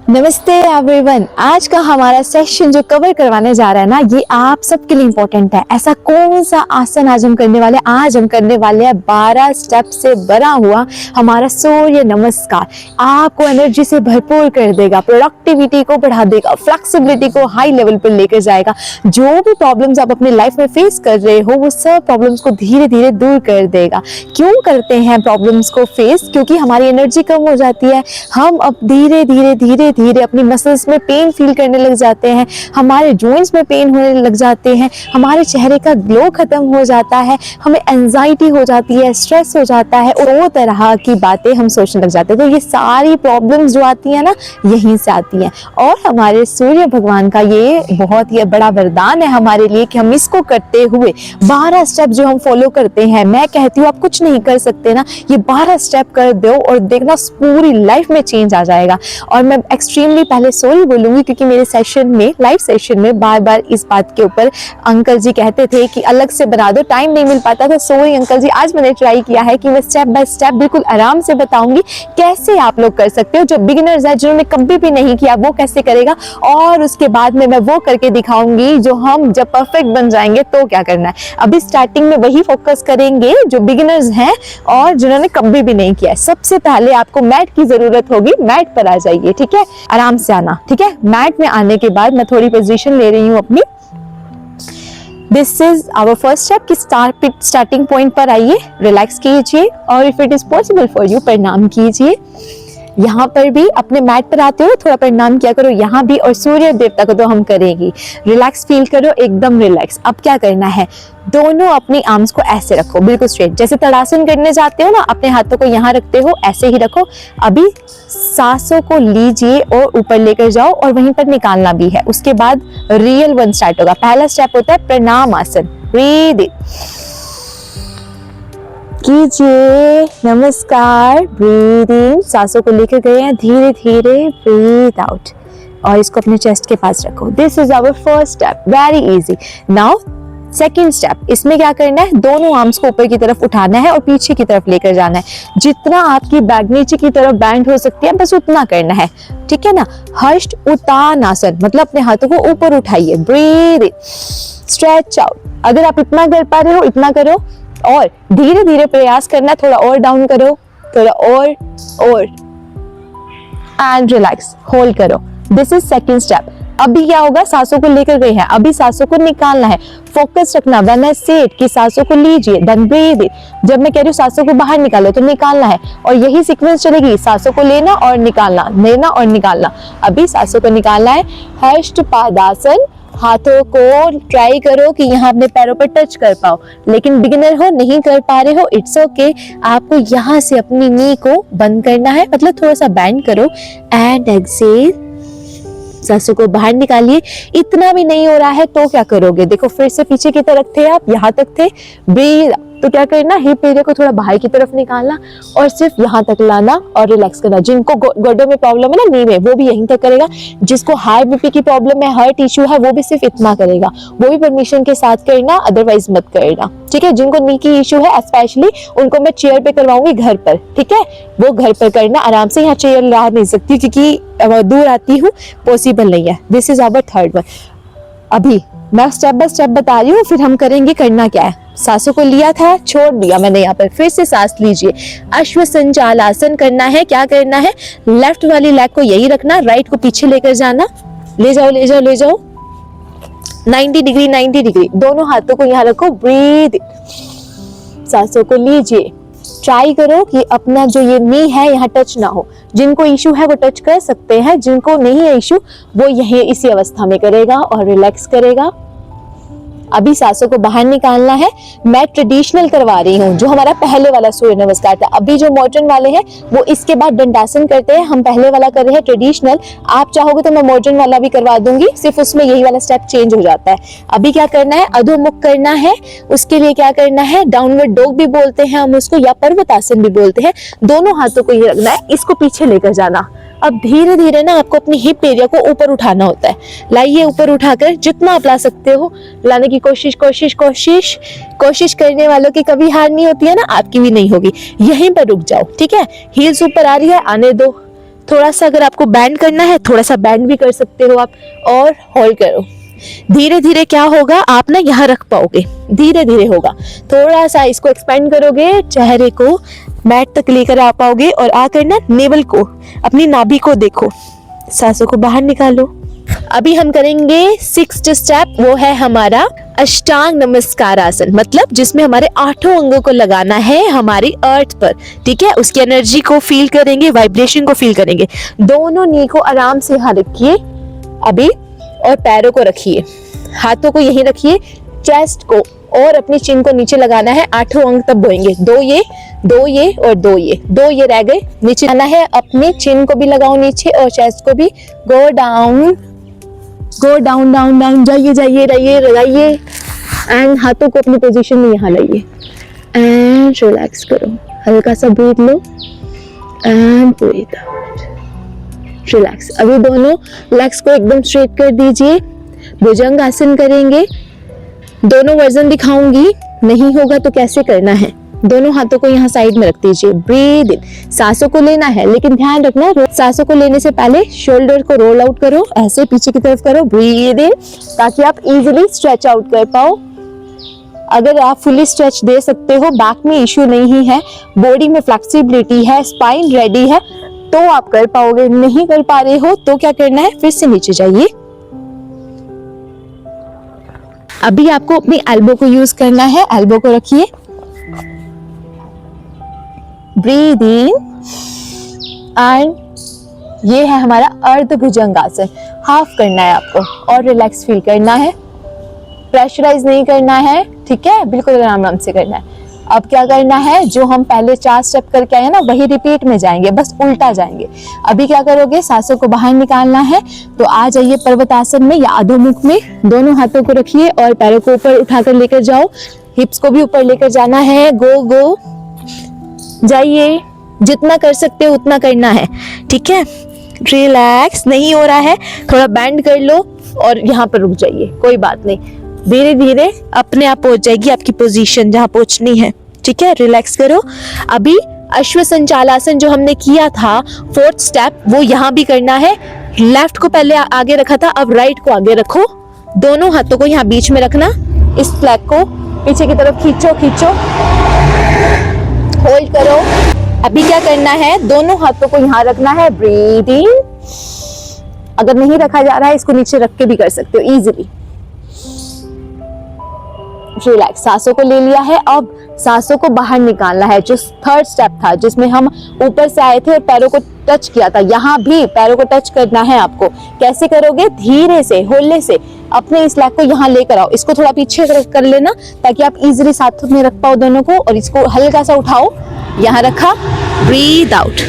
नमस्ते एवरीवन। आज का हमारा सेशन जो कवर करवाने जा रहा है ना, ये आप सबके लिए इम्पोर्टेंट है। ऐसा कौन सा आसन आज हम करने वाले हैं? आज हम करने वाले हैं 12 स्टेप से बना हुआ हमारा सूर्य नमस्कार। आपको एनर्जी से भरपूर कर देगा, प्रोडक्टिविटी को बढ़ा देगा, फ्लेक्सिबिलिटी को हाई लेवल पर लेकर जाएगा। जो भी प्रॉब्लम्स आप अपनी लाइफ में फेस कर रहे हो, वो सब प्रॉब्लम्स को धीरे धीरे दूर कर देगा। क्यों करते हैं प्रॉब्लम्स को फेस? क्योंकि हमारी एनर्जी कम हो जाती है। हम अब धीरे धीरे अपनी मसल्स में पेन फील करने लग जाते हैं, हमारे जॉइंट्स में पेन होने लग जाते हैं, हमारे चेहरे का ग्लो खत्म हो जाता है, हमें एंजाइटी हो जाती है, स्ट्रेस हो जाता है और वो तरह की बातें हम सोचने लग जाते हैं। तो ये सारी प्रॉब्लम्स जो आती है ना, यहीं से आती हैं। और हमारे सूर्य भगवान का ये बहुत ही बड़ा वरदान है हमारे लिए कि हम इसको करते हुए 12 स्टेप जो हम फॉलो करते हैं, मैं कहती हूँ आप कुछ नहीं कर सकते ना, ये 12 स्टेप कर दो और देखना पूरी लाइफ में चेंज आ जाएगा। और मैं एक्सट्रीमली पहले सॉरी बोलूंगी क्योंकि मेरे सेशन में, लाइव सेशन में बार बार इस बात के ऊपर अंकल जी कहते थे कि अलग से बना दो, टाइम नहीं मिल पाता था। सॉरी अंकल जी, आज मैंने ट्राई किया है कि मैं स्टेप बाय स्टेप बिल्कुल आराम से बताऊंगी कैसे आप लोग कर सकते हो। जो बिगिनर्स है, जिन्होंने कभी भी नहीं किया, वो कैसे करेगा, और उसके बाद में मैं वो करके दिखाऊंगी जो हम जब परफेक्ट बन जाएंगे तो क्या करना है। अभी स्टार्टिंग में वही फोकस करेंगे जो बिगिनर्स हैं और जिन्होंने कभी भी नहीं किया है। सबसे पहले आपको मैट की जरूरत होगी, मैट पर आ जाइए, ठीक है, आराम से आना, ठीक है। मैट में आने के बाद मैं थोड़ी पोजीशन ले रही हूँ अपनी। This is our first step कि स्टार्टिंग पॉइंट पर आइए, रिलैक्स कीजिए और if it is possible for you प्रणाम कीजिए। यहाँ पर भी अपने मैट पर आते हो थोड़ा प्रणाम किया करो, यहाँ भी, और सूर्य देवता को तो हम करेंगे। रिलैक्स फील करो, एकदम रिलैक्स। अब क्या करना है, दोनों अपनी आर्म्स को ऐसे रखो, बिल्कुल स्ट्रेट। जैसे तड़ासन करने जाते हो ना, अपने हाथों को यहाँ रखते हो, ऐसे ही रखो। अभी सांसों को लीजिए और ऊपर लेकर जाओ और वहीं पर निकालना भी है। उसके बाद रियल वन स्टार्ट होगा। पहला स्टेप होता है प्रणाम आसन। ब्रीथ इन कीजिए, नमस्कार, ब्रीथ इन, सांसों को लेकर गए हैं, धीरे धीरे ब्रीथ आउट और इसको अपने चेस्ट के पास रखो। This is our first step, very easy. Now second step, इसमें क्या करना है, दोनों आर्म्स को ऊपर की तरफ उठाना है और पीछे की तरफ लेकर जाना है। जितना आपकी बैक नीचे की तरफ बैंड हो सकती है, बस उतना करना है, ठीक है ना। हर्ष उतान आसन, मतलब अपने हाथों को ऊपर उठाइए, ब्रीथ इन, स्ट्रेच आउट। अगर आप इतना कर पा रहे हो इतना करो और धीरे धीरे प्रयास करना, थोड़ा और डाउन करो, थोड़ा और एंड रिलैक्स, होल्ड करो। This is second step. अभी क्या होगा, सांसों को लेकर गए हैं, अभी सांसों को निकालना है। फोकस रखना, व्हेन आई से इट कि सांसों को लीजिए, देन ब्रीथ इन। जब मैं कह रही हूँ सांसों को बाहर निकालो तो निकालना है, और यही सीक्वेंस चलेगी, सांसों को लेना और निकालना, लेना और निकालना। अभी सांसों को निकालना है। हस्त पादासन, हाथों को ट्राई करो कि यहाँ अपने पैरों पर टच कर पाओ, लेकिन बिगिनर हो, नहीं कर पा रहे हो, इट्स ओके। आपको यहाँ से अपनी नी को बंद करना है, मतलब थोड़ा सा बैंड करो एंड एक्सेल, सांसों को बाहर निकालिए। इतना भी नहीं हो रहा है तो क्या करोगे, देखो फिर से पीछे की तरफ थे आप, यहाँ तक थे, ब्रीथ, तो क्या करना, हिप एरिया को थोड़ा बाहर की तरफ निकालना और सिर्फ यहाँ तक लाना और रिलैक्स करना। जिनको गोडों में प्रॉब्लम है ना, नी में, वो भी यहीं तक करेगा। जिसको हाई बीपी की प्रॉब्लम है, हार्ट इश्यू है, वो भी सिर्फ इतना करेगा, वो भी परमिशन के साथ करना, अदरवाइज मत करना, ठीक है। जिनको नी की इश्यू है स्पेशली, उनको मैं चेयर पे करवाऊंगी घर पर, ठीक है, वो घर पर करना आराम से। यहाँ चेयर ला नहीं सकती क्योंकि दूर आती हूँ, पॉसिबल नहीं है। This is our third one. अभी मैं स्टेप बाय स्टेप बता रही हूँ, फिर हम करेंगे करना क्या है। सांसों को लिया था, छोड़ दिया मैंने, यहाँ पर फिर से सांस लीजिए। अश्व संचाल आसन करना है। क्या करना है, लेफ्ट वाली लेग को यही रखना, राइट को पीछे लेकर जाना, ले जाओ ले जाओ ले जाओ, 90 डिग्री 90 डिग्री। दोनों हाथों को यहाँ रखो, ब्रीथ इन, सांसों को लीजिए। ट्राई करो कि अपना जो ये नी है यहाँ टच ना हो। जिनको इशू है वो टच कर सकते हैं, जिनको नहीं है इशू वो यही इसी अवस्था में करेगा और रिलैक्स करेगा। अभी सांसों को बाहर निकालना है। मैं ट्रेडिशनल करवा रही हूँ, जो हमारा पहले वाला सूर्य नमस्कार था। अभी जो मॉडर्न वाले हैं वो इसके बाद दंडासन करते हैं, हम पहले वाला कर रहे हैं ट्रेडिशनल। आप चाहोगे तो मैं मॉडर्न वाला भी करवा दूंगी, सिर्फ उसमें यही वाला स्टेप चेंज हो जाता है। अभी क्या करना है, अधोमुख करना है। उसके लिए क्या करना है, डाउनवर्ड डॉग भी बोलते हैं हम उसको, या पर्वतासन भी बोलते हैं। दोनों हाथों को ये रखना है, इसको पीछे लेकर जाना। अब धीरे धीरे ना आपको अपनी हिप एरिया को ऊपर उठाना होता है। लाइए ऊपर उठाकर, जितना आप ला सकते हो लाने की कोशिश कोशिश कोशिश कोशिश करने वालों की कभी हार नहीं होती है ना, आपकी भी नहीं होगी। यहीं पर रुक जाओ, ठीक है। हील्स ऊपर आ रही है, आने दो। थोड़ा सा अगर आपको बैंड करना है थोड़ा सा बैंड भी कर सकते हो आप, और होल्ड करो। धीरे धीरे क्या होगा, आप ना यहाँ रख पाओगे, धीरे धीरे होगा। थोड़ा सा इसको एक्सपेंड करोगे, चेहरे को मैट तक लेकर आ पाओगे, और आकर ना नेवल को, अपनी नाभि को देखो, सांसों को बाहर निकालो। अभी हम करेंगे 6th स्टेप, वो है हमारा अष्टांग नमस्कार आसन, मतलब जिसमें हमारे 8 अंगों को लगाना है हमारी अर्थ पर, ठीक है। उसकी एनर्जी को फील करेंगे, वाइब्रेशन को फील करेंगे। दोनों नी को आराम से यहाँ रखिए अभी, और पैरों को रखिए, हाथों को यहीं रखिए, चेस्ट को और अपनी चिन को नीचे लगाना है। 8 अंग तब बोएंगे, 2 ये और 2 ये रह गए। नीचे आना है, अपनी चिन को भी लगाओ नीचे और चेस्ट को भी। गो डाउन डाउन डाउन, जाइए लगाइए, एंड हाथों को अपनी पोजीशन में यहाँ लाइए, एंड रिलैक्स करो, हल्का सा ब्रीथ लो एंड ब्रीथ आउट, रिलैक्स। अभी दोनों लेग्स को एकदम स्ट्रेट कर दीजिए, भुजंग आसन करेंगे। दोनों वर्जन दिखाऊंगी, नहीं होगा तो कैसे करना है। दोनों हाथों को यहाँ साइड में रख दीजिए, ब्रीद इन, सांसों को लेना है, लेकिन ध्यान रखना सांसों को लेने से पहले शोल्डर को रोल आउट करो, ऐसे पीछे की तरफ करो, ब्रीद इन, ताकि आप इजीली स्ट्रेच आउट कर पाओ। अगर आप फुली स्ट्रेच दे सकते हो, बैक में इश्यू नहीं है, बॉडी में फ्लेक्सिबिलिटी है, स्पाइन रेडी है, तो आप कर पाओगे। नहीं कर पा रहे हो तो क्या करना है, फिर से नीचे जाइए। अभी आपको अपनी एल्बो को यूज करना है, एल्बो को रखिए, ब्रीद इन, एंड ये है हमारा अर्ध भुजंगासन। हाफ करना है आपको और रिलैक्स फील करना है, प्रेशराइज नहीं करना है, ठीक है, बिल्कुल आराम से करना है। अब क्या करना है, जो हम पहले 4 स्टेप करके आए ना, वही रिपीट में जाएंगे, बस उल्टा जाएंगे। अभी क्या करोगे, सांसों को बाहर निकालना है, तो आ जाइए पर्वतासन में या अधोमुख में। दोनों हाथों को रखिए और पैरों को ऊपर उठाकर लेकर जाओ, हिप्स को भी ऊपर लेकर जाना है। गो जाइए, जितना कर सकते हो उतना करना है, ठीक है। रिलैक्स, नहीं हो रहा है थोड़ा बैंड कर लो और यहाँ पर रुक जाइए, कोई बात नहीं, धीरे धीरे अपने आप पहुंच जाएगी आपकी पोजीशन जहां पहुंचनी है, ठीक है। रिलैक्स करो। अभी अश्व संचालासन जो हमने किया था 4th स्टेप, वो यहाँ भी करना है। लेफ्ट को पहले आगे रखा था, अब राइट को आगे रखो, दोनों हाथों को यहाँ बीच में रखना, इस फ्लैग को पीछे की तरफ खींचो, होल्ड करो। अभी क्या करना है, दोनों हाथों को यहाँ रखना है, ब्रीथ इन। अगर नहीं रखा जा रहा है, इसको नीचे रख के भी कर सकते हो इजीली। रिलैक्स, सांसों को ले लिया है, अब सांसों को बाहर निकालना है। जो 3rd स्टेप था जिसमें हम ऊपर से आए थे और पैरों को टच किया था, यहाँ भी पैरों को टच करना है आपको। कैसे करोगे, धीरे से, होल्ले से अपने इस लेग को यहाँ लेकर आओ, इसको थोड़ा पीछे कर लेना ताकि आप इजीली साथ में रख पाओ दोनों को, और इसको हल्का सा उठाओ, यहाँ रखा, ब्रीथ आउट।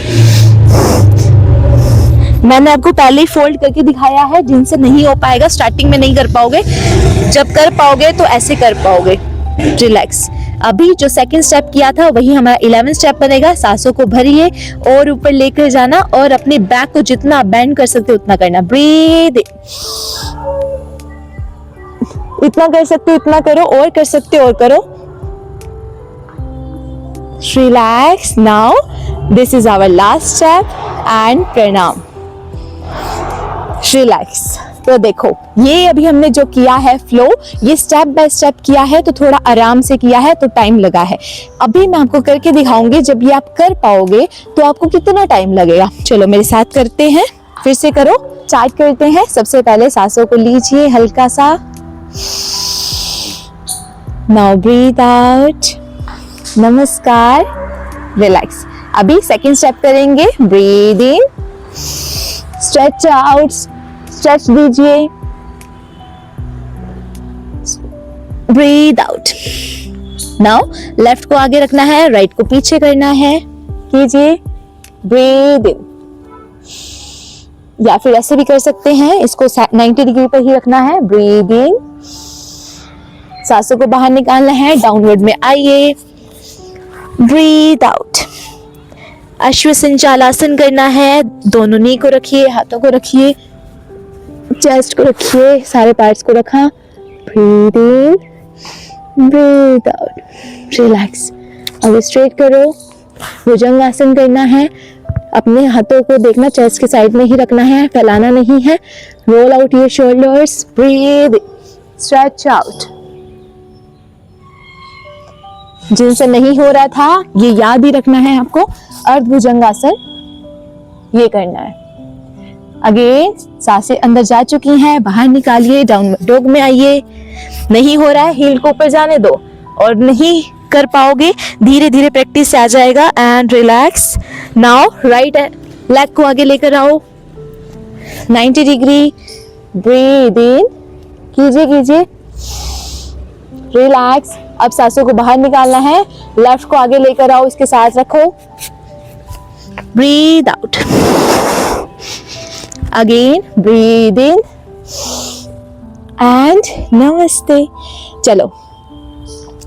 मैंने आपको पहले ही फोल्ड करके दिखाया है, जिनसे नहीं हो पाएगा, स्टार्टिंग में नहीं कर पाओगे, जब कर पाओगे तो ऐसे कर पाओगे। रिलैक्स। अभी जो 2nd स्टेप किया था वही हमारा 11th स्टेप बनेगा। सांसों को भरिए और ऊपर लेकर जाना, और अपने बैक को जितना बेंड कर सकते हो उतना करना। ब्रीथ, इतना कर सकते हो इतना करो, और कर सकते हो और करो। Relax. Now this is our last step, and प्रणाम। रिलैक्स। तो देखो, ये अभी हमने जो किया है फ्लो, ये स्टेप बाय स्टेप किया है, तो थोड़ा आराम से किया है, तो टाइम लगा है। अभी मैं आपको करके दिखाऊंगी, जब ये आप कर पाओगे तो आपको कितना टाइम लगेगा। चलो मेरे साथ करते हैं, फिर से करो, स्टार्ट करते हैं। सबसे पहले सांसों को लीजिए हल्का सा, नाउ ब्रीथ आउट, नमस्कार, रिलैक्स। अभी 2nd स्टेप करेंगे, ब्रीथ इन, स्ट्रेच आउट, स्ट्रेच दीजिए, ब्रीथ आउट। नाउ लेफ्ट को आगे रखना है, राइट को पीछे करना है, कीजिए, ब्रीथ इन, या फिर ऐसे भी कर सकते हैं, इसको 90 डिग्री पर ही रखना है, ब्रीथ इन, सांसों को बाहर निकालना है, डाउनवर्ड में आइए, ब्रीथ आउट। अश्व संचालासन करना है, दोनों नी को रखिए, हाथों को रखिए, चेस्ट को रखिए, सारे पार्ट्स को रखा, ब्रीथ इन, ब्रीथ आउट, रिलैक्स। अब स्ट्रेट करो, भुजंगासन करना है, अपने हाथों को देखना चेस्ट के साइड में ही रखना है, फैलाना नहीं है। Roll out your shoulders, breathe, stretch out. जिनसे नहीं हो रहा था ये याद ही रखना है आपको, अर्धभुजंगासन ये करना है। अगेन सांसें अंदर जा चुकी हैं, बाहर निकालिए, डाउनवर्ड डॉग में आइए। नहीं हो रहा है हील को ऊपर जाने दो, और नहीं कर पाओगे धीरे धीरे प्रैक्टिस से आ जाएगा। And relax. Now right leg को आगे लेकर आओ 90 डिग्री, ब्रीद इन, कीजिए कीजिए, रिलैक्स। अब सांसों को बाहर निकालना है, लेफ्ट को आगे लेकर आओ, इसके साथ रखो, breathe out. Again breathe in and नमस्ते। चलो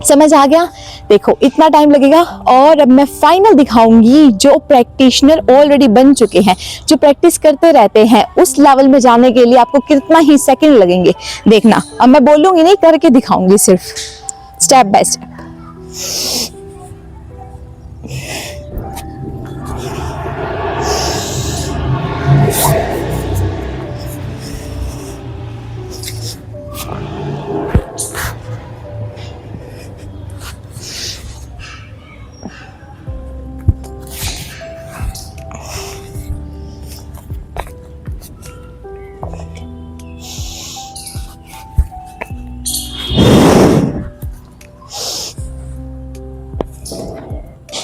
समझ आ गया? देखो इतना टाइम लगेगा, और अब मैं फाइनल दिखाऊंगी जो प्रैक्टिशनर ऑलरेडी बन चुके हैं, जो प्रैक्टिस करते रहते हैं, उस लेवल में जाने के लिए आपको कितना ही सेकंड लगेंगे। देखना, अब मैं बोलूंगी नहीं, करके दिखाऊंगी सिर्फ step by step.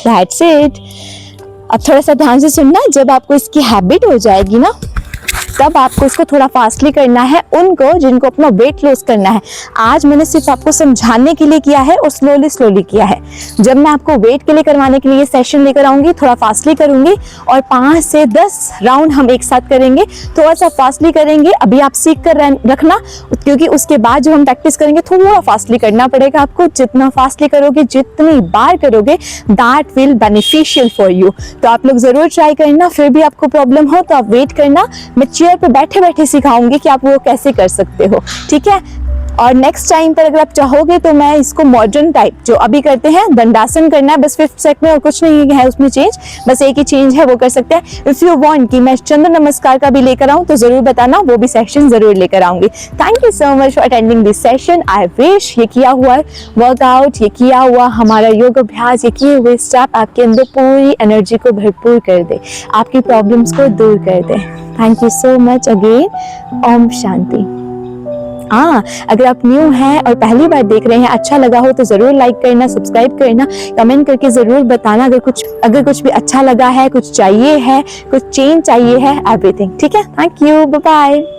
That's it. अब थोड़ा सा ध्यान से सुनना, जब आपको इसकी हैबिट हो जाएगी ना, तब आपको इसको थोड़ा फास्टली करना है। उनको जिनको अपना वेट लॉस करना है, आज मैंने सिर्फ आपको समझाने के लिए किया है और स्लोली स्लोली किया है। जब मैं आपको वेट के लिए करवाने के लिए सेशन लेकर आऊंगी, थोड़ा फास्टली करूंगी, और 5 से 10 राउंड हम एक साथ करेंगे। थोड़ा सा फास्टली करेंगे, अभी आप सीख कर रखना, क्योंकि उसके बाद जब हम प्रैक्टिस करेंगे थोड़ा फास्टली करना पड़ेगा आपको। जितना फास्टली करोगे, जितनी बार करोगे, that will beneficial for you. तो आप लोग जरूर ट्राई करना। फिर भी आपको प्रॉब्लम हो तो आप वेट करना, मैं चेयर पे बैठे बैठे सिखाऊंगी कि आप वो कैसे कर सकते हो, ठीक है? और नेक्स्ट टाइम पर अगर आप चाहोगे तो मैं इसको मॉडर्न टाइप जो अभी करते हैं, दंडासन करना है बस 5th सेट में, और कुछ नहीं है उसमें चेंज, बस एक ही चेंज है, वो कर सकते हैं। इफ यू वांट कि मैं चंद्र नमस्कार का भी लेकर आऊं तो जरूर बताना, वो भी सेशन जरूर लेकर आऊंगी। Thank you so much for attending this session. I wish ये किया हुआ वर्कआउट, ये किया हुआ हमारा योग अभ्यास, ये किए हुए स्टेप आपके अंदर पूरी एनर्जी को भरपूर कर दे, आपकी प्रॉब्लम्स को दूर कर दे। Thank you so much again. ओम शांति। अगर आप न्यू हैं और पहली बार देख रहे हैं, अच्छा लगा हो तो जरूर लाइक करना, सब्सक्राइब करना, कमेंट करके जरूर बताना अगर कुछ भी अच्छा लगा है, कुछ चाहिए है, कुछ चेंज चाहिए है, एवरीथिंग, ठीक है? Thank you, bye bye.